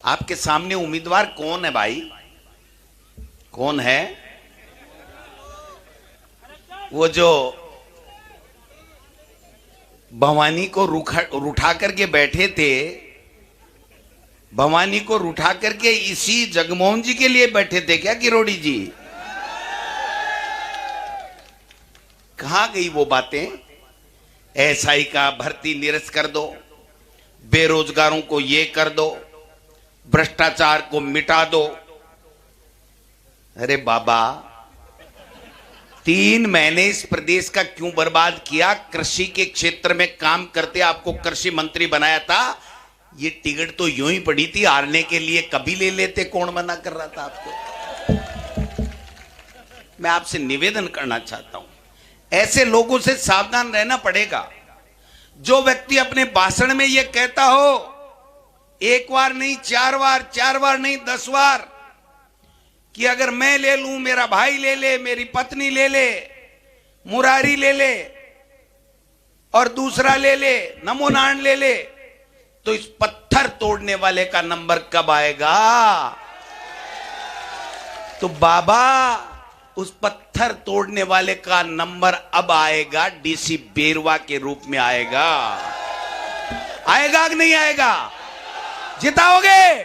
आपके सामने उम्मीदवार कौन है भाई? कौन है वो जो भवानी को रुठा करके बैठे थे? भवानी को रुठा करके इसी जगमोहन जी के लिए बैठे थे क्या किरोड़ी जी? कहां गई वो बातें? एसआई का भर्ती निरस्त कर दो, बेरोजगारों को ये कर दो, भ्रष्टाचार को मिटा दो। अरे बाबा, 3 महीने इस प्रदेश का क्यों बर्बाद किया? कृषि के क्षेत्र में काम करते आपको कृषि मंत्री बनाया था। ये टिकट तो यूं ही पड़ी थी, हारने के लिए कभी ले लेते। कौन मना कर रहा था आपको? मैं आपसे निवेदन करना चाहता हूं, ऐसे लोगों से सावधान रहना पड़ेगा। जो व्यक्ति अपने भाषण में यह कहता हो, एक बार नहीं 4 बार, 4 बार नहीं 10 बार, कि अगर मैं ले लूं, मेरा भाई ले ले, मेरी पत्नी ले ले, मुरारी ले ले और दूसरा ले ले, नमो नारायण ले ले, तो इस पत्थर तोड़ने वाले का नंबर कब आएगा? तो बाबा, उस पत्थर तोड़ने वाले का नंबर अब आएगा, डीसी बेरवा के रूप में आएगा। आएगा कि नहीं आएगा? जिताओगे?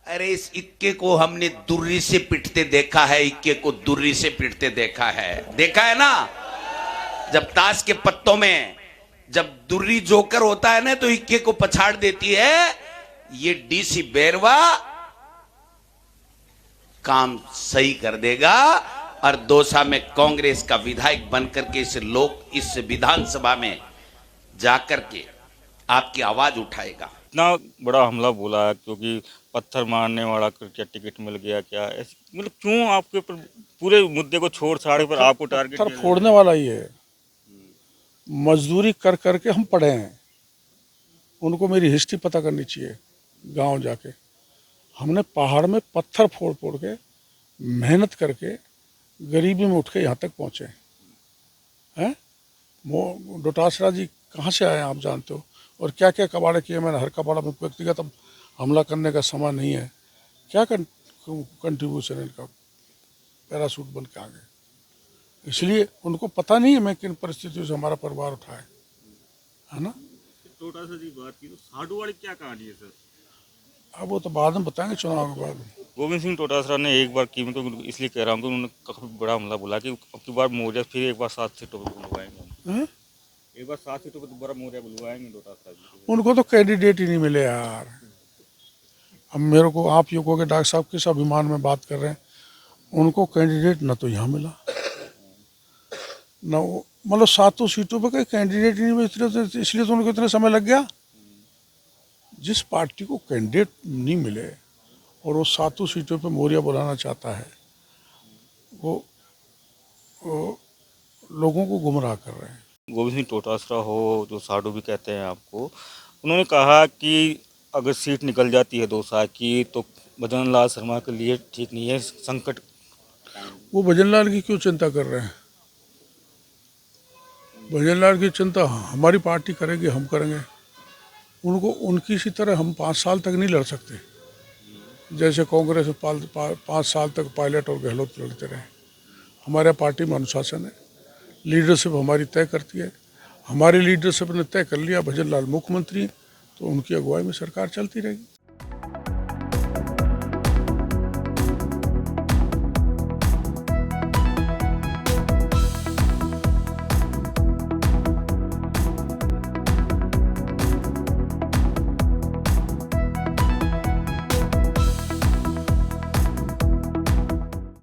अरे इस इक्के को हमने दुर्री से पिटते देखा है, इक्के को दुर्री से पिटते देखा है ना? जब ताश के पत्तों में जब दुर्री जोकर होता है ना, तो इक्के को पछाड़ देती है। ये डीसी बेरवा काम सही कर देगा और दौसा में कांग्रेस का विधायक बनकर के इस विधानसभा में जाकर के आपकी आवाज उठाएगा। इतना बड़ा हमला बोला क्योंकि पत्थर मारने वाला क्या टिकट मिल गया क्या? मतलब क्यों आपके ऊपर पूरे मुद्दे को छोड़ छाड़ पर आपको टारगेट? पत्थर फोड़ने वाला ही है। मजदूरी कर करके हम पढ़े हैं, उनको मेरी हिस्ट्री पता करनी चाहिए। गांव जाके हमने पहाड़ में पत्थर फोड़ फोड़ के मेहनत करके गरीबी में उठ के यहाँ तक पहुँचे हैं। डोटासरा जी कहाँ से आए आप जानते हो, और क्या क्या कबाड़े किए मैंने। हर कबाड़ा में व्यक्तिगत अब हमला करने का समय नहीं है। क्या कंट्रीब्यूशन है इनका, पैरासूट बन के आ गए। इसलिए उनको पता नहीं है मैं किन परिस्थितियों से हमारा परिवार उठा है ना। डोटासरा जी बात की तो साडू वाली क्या कहानी है सर? अब वो तो बाद में बताएंगे, चुनाव के बाद। गोविंद सिंह डोटासरा ने एक बार की, तो इसलिए कह रहा हूँ कि उन्होंने काफी बड़ा हमला बोला कि अब की बार मौर्य फिर एक बार 7 सीटों पर बुलवाएंगे। एक बार 7 सीटों पर दोबारा मौर्य बुलवाएंगे डोटासरा जी। उनको तो कैंडिडेट ही नहीं मिले यार। अब मेरे को आप युवकों के डॉक्टर साहब किस अभिमान में बात कर रहे हैं, उनको कैंडिडेट न तो यहाँ मिला न वो, मतलब 7 सीटों पर कहीं कैंडिडेट ही नहीं मिले, इसलिए तो उनको इतना समय लग गया। जिस पार्टी को कैंडिडेट नहीं मिले और वो 7 सीटों पे मौर्य बुलाना चाहता है, वो लोगों को गुमराह कर रहे हैं। गोविंद सिंह डोटासरा हो, जो साडू भी कहते हैं आपको, उन्होंने कहा कि अगर सीट निकल जाती है दौसा की तो भजन लाल शर्मा के लिए ठीक नहीं है, संकट। वो भजन लाल की क्यों चिंता कर रहे हैं? भजन लाल की चिंता हमारी पार्टी करेगी, हम करेंगे। उनको उनकी सी तरह हम 5 साल तक नहीं लड़ सकते, जैसे कांग्रेस में 5 साल तक पायलट और गहलोत लड़ते रहे। हमारे पार्टी में अनुशासन है, लीडरशिप हमारी तय करती है। हमारी लीडरशिप ने तय कर लिया भजन लाल मुख्यमंत्री, तो उनकी अगुवाई में सरकार चलती रहेगी।